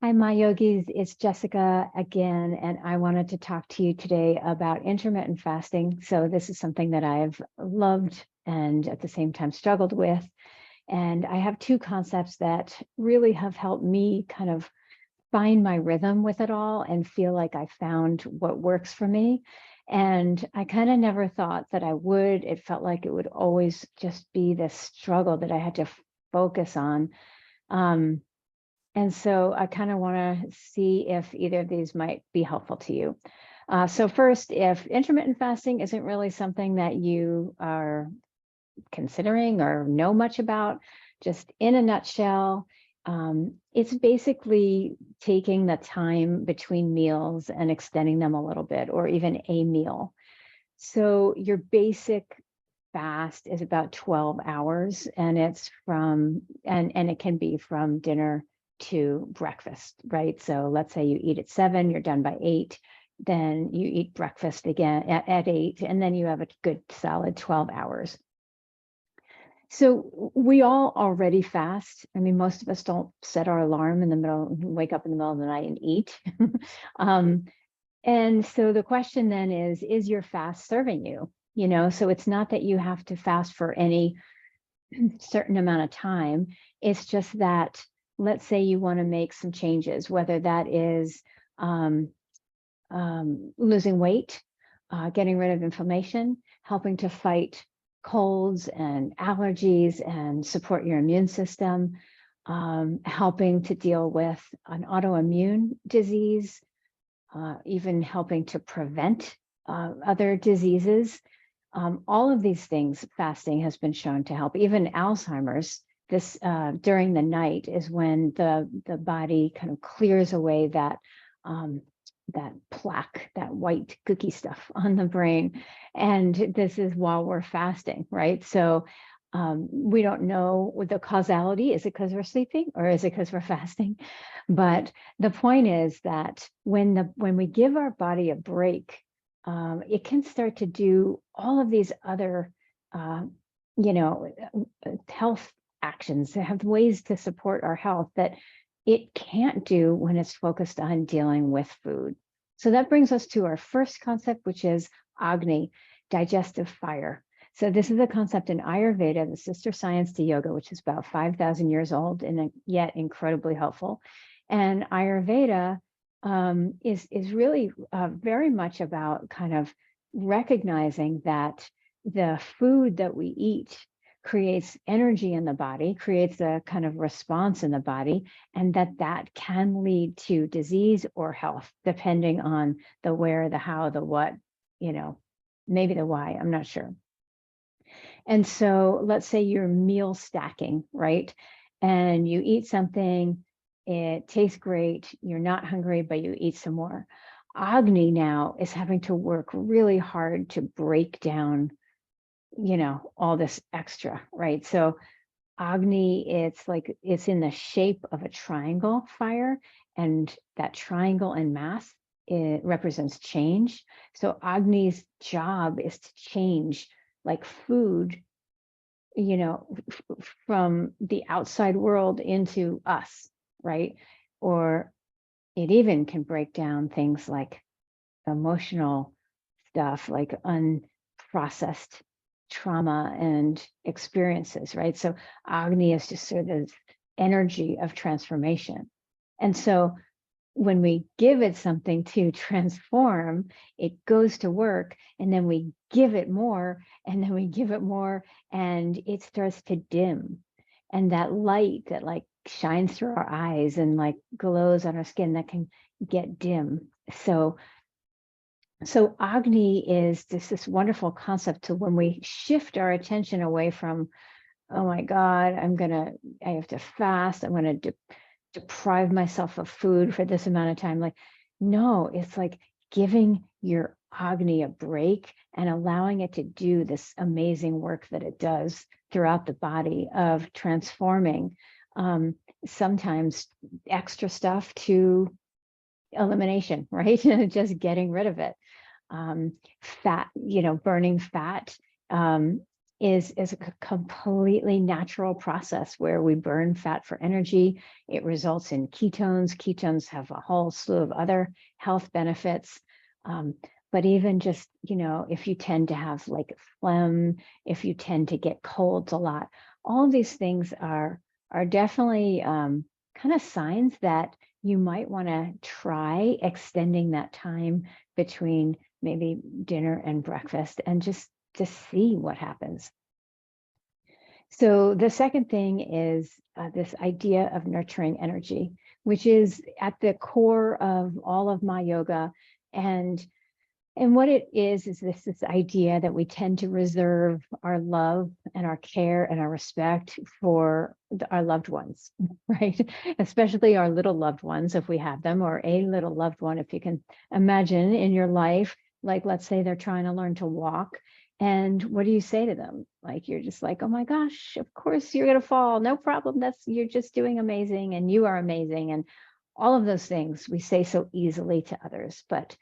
Hi, my yogis. It's Jessica again, and I wanted to talk to you today about intermittent fasting. So this is something that I've loved and at the same time struggled with. And I have two concepts that really have helped me kind of find my rhythm with it all and feel like I found what works for me. And I kind of never thought that I would. It felt like it would always just be this struggle that I had to focus on. And so I kind of want to see if either of these might be helpful to you. So first, if intermittent fasting isn't really something that you are considering or know much about, just in a nutshell, it's basically taking the time between meals and extending them a little bit, or even a meal. So your basic fast is about 12 hours, and it's from, and it can be from dinner to breakfast, right? So let's say you eat at 7, you're done by 8, then you eat breakfast again at 8, and then you have a good solid 12 hours. So we all already fast. I mean, most of us don't set our alarm in the middle, wake up in the middle of the night and eat. And so the question then is your fast serving you? You know, so it's not that you have to fast for any certain amount of time. It's just that, let's say you want to make some changes, whether that is losing weight, getting rid of inflammation, helping to fight colds and allergies and support your immune system, helping to deal with an autoimmune disease, even helping to prevent other diseases. All of these things, fasting has been shown to help. Even Alzheimer's, this during the night is when the body kind of clears away that plaque, that white cookie stuff on the brain. And this is while we're fasting, right? So we don't know what the causality. Is it because we're sleeping or is it because we're fasting? But the point is that when we give our body a break, it can start to do all of these other, health actions. They have ways to support our health that it can't do when it's focused on dealing with food. So that brings us to our first concept, which is Agni, digestive fire. So this is a concept in Ayurveda, the sister science to yoga, which is about 5,000 years old and yet incredibly helpful. And Ayurveda is really very much about kind of recognizing that the food that we eat creates energy in the body, creates a kind of response in the body, and that can lead to disease or health, depending on the where, the how, the what, maybe the why, I'm not sure. And so let's say you're meal stacking, right? And you eat something, it tastes great, you're not hungry, but you eat some more. Agni now is having to work really hard to break down all this extra, right? So Agni, it's in the shape of a triangle fire, and that triangle in math, it represents change. So Agni's job is to change like food, from the outside world into us, right? Or it even can break down things like emotional stuff, like unprocessed trauma and experiences, right? So Agni is just sort of this energy of transformation. And so when we give it something to transform, it goes to work, and then we give it more, and then we give it more, and it starts to dim. And that light that like shines through our eyes and like glows on our skin, that can get dim. So Agni is this wonderful concept to when we shift our attention away from, oh my God, I have to fast, I'm going to deprive myself of food for this amount of time. Like, no, it's like giving your Agni a break and allowing it to do this amazing work that it does throughout the body of transforming sometimes extra stuff to elimination, right? Just getting rid of it. Fat, burning fat, is a completely natural process where we burn fat for energy. It results in ketones. Ketones have a whole slew of other health benefits. But even just, if you tend to have like phlegm, if you tend to get colds a lot, all of these things are definitely kind of signs that you might want to try extending that time between maybe dinner and breakfast and just to see what happens. So the second thing is this idea of nurturing energy, which is at the core of all of my yoga. And what it is this idea that we tend to reserve our love and our care and our respect for our loved ones, right? Especially our little loved ones, if we have them, or a little loved one, if you can imagine in your life, like, let's say they're trying to learn to walk. And what do you say to them? Like, you're just like, oh my gosh, of course you're going to fall. No problem. You're just doing amazing. And you are amazing. And all of those things we say so easily to others. But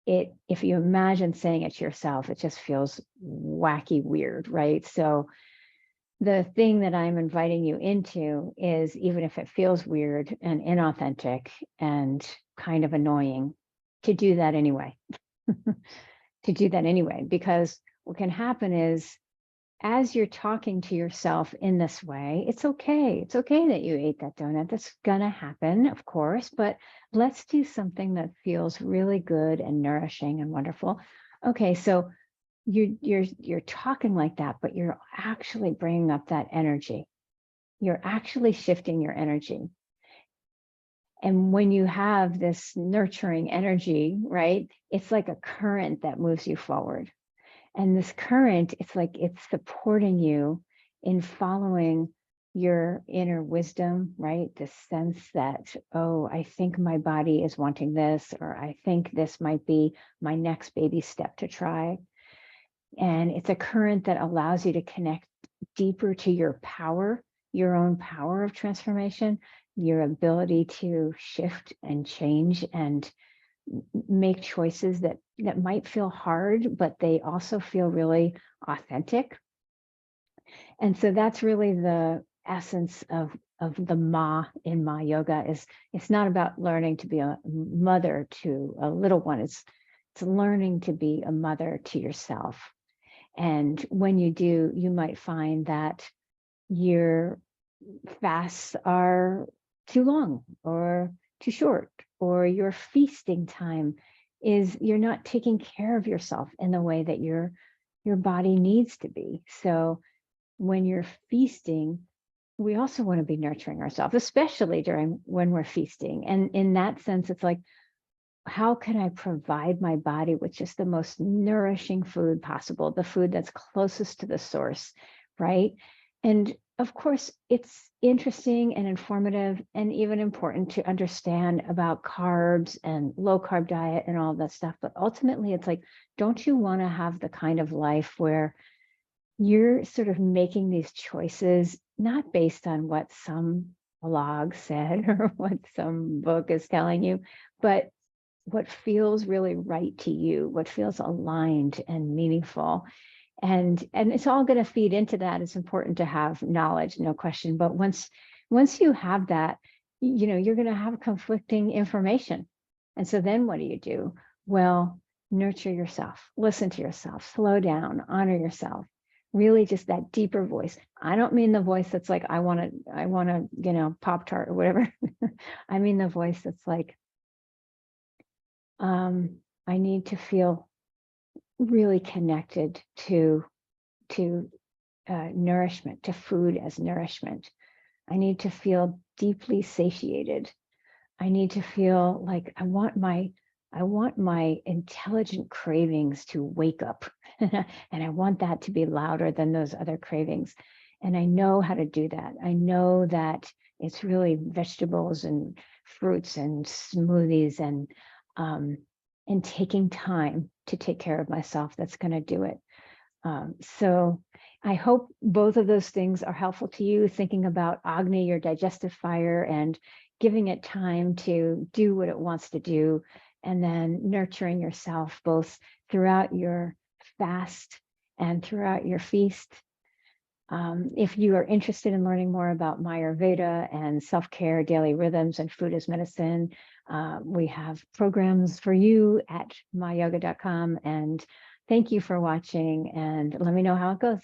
if you imagine saying it to yourself, it just feels wacky weird, right? So the thing that I'm inviting you into is, even if it feels weird and inauthentic and kind of annoying, to do that anyway. To do that anyway, because what can happen is, as you're talking to yourself in this way, it's okay. It's okay that you ate that donut. That's gonna happen, of course, but let's do something that feels really good and nourishing and wonderful. Okay, so you're talking like that, but you're actually bringing up that energy. You're actually shifting your energy. And when you have this nurturing energy, right, it's like a current that moves you forward. And this current, it's like it's supporting you in following your inner wisdom, right? This sense that, oh, I think my body is wanting this, or I think this might be my next baby step to try. And it's a current that allows you to connect deeper to your power, your own power of transformation, your ability to shift and change and make choices that might feel hard, but they also feel really authentic. And so that's really the essence of the Ma in Ma yoga. It's not about learning to be a mother to a little one. It's learning to be a mother to yourself. And when you do, you might find that your fasts are too long or too short, or your feasting time is, you're not taking care of yourself in the way that your body needs to be. So when you're feasting, we also want to be nurturing ourselves, especially when we're feasting. And in that sense, it's like, how can I provide my body with just the most nourishing food possible, the food that's closest to the source, right? And of course, it's interesting and informative and even important to understand about carbs and low carb diet and all that stuff. But ultimately, it's like, don't you want to have the kind of life where you're sort of making these choices, not based on what some blog said or what some book is telling you, but what feels really right to you, what feels aligned and meaningful. And it's all going to feed into that. It's important to have knowledge, no question. But once you have that, you're going to have conflicting information. And so then what do? Well, nurture yourself, listen to yourself, slow down, honor yourself. Really just that deeper voice. I don't mean the voice that's like, I want to, Pop-Tart or whatever. I mean the voice that's like, I need to feel really connected to nourishment, to food as nourishment. I need to feel deeply satiated. I need to feel like I want my intelligent cravings to wake up, and I want that to be louder than those other cravings. And I know how to do that. I know that it's really vegetables and fruits and smoothies and taking time to take care of myself that's going to do it. So I hope both of those things are helpful to you, thinking about Agni, your digestive fire, and giving it time to do what it wants to do, and then nurturing yourself both throughout your fast and throughout your feast, If you are interested in learning more about Mayurveda and self-care, daily rhythms, and food as medicine, we have programs for you at myyoga.com. And thank you for watching, and let me know how it goes.